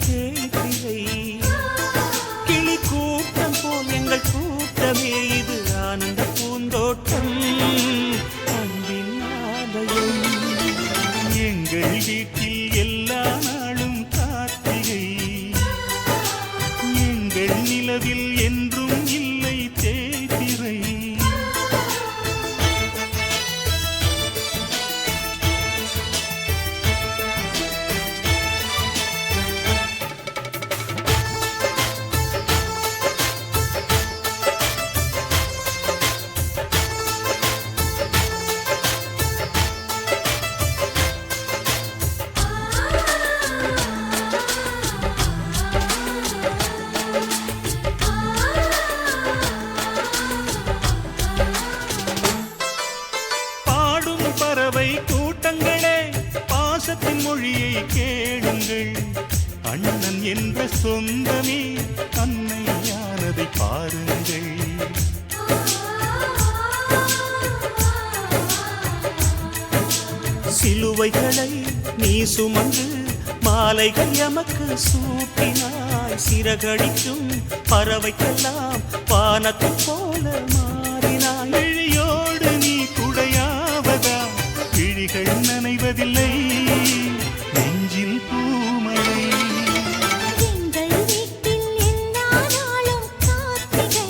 தேய்திரை கிளி கூட்டம் போல் எங்கள் கூட்டமே இது ஆனந்த பூந்தோட்டம் அன்பின் ஆலயம் எங்கள் வீட்டில் எல்லா நாளும் கார்த்திகை எங்கள் நிலவில் என்றும் இல்லை தேய்திரை பறவை கூட்டங்களே பாசத்தின் மொழியை கேளுங்கள் அண்ணன் என்ற சொந்தமே அன்னையானதை பாருங்கள் சிலுவைகளை நீ சுமந்து மாலைகள் எமக்கு சூட்டினாய் சிறகடிக்கும் பறவைக்கெல்லாம் வானத்தை போல மாறினாய் விழியோடு நீ குடையாவதா விழிகள் நனைவதில்லை நெஞ்சில் பூமழை எங்கள் வீட்டில் எல்லா நாளும் கார்த்திகை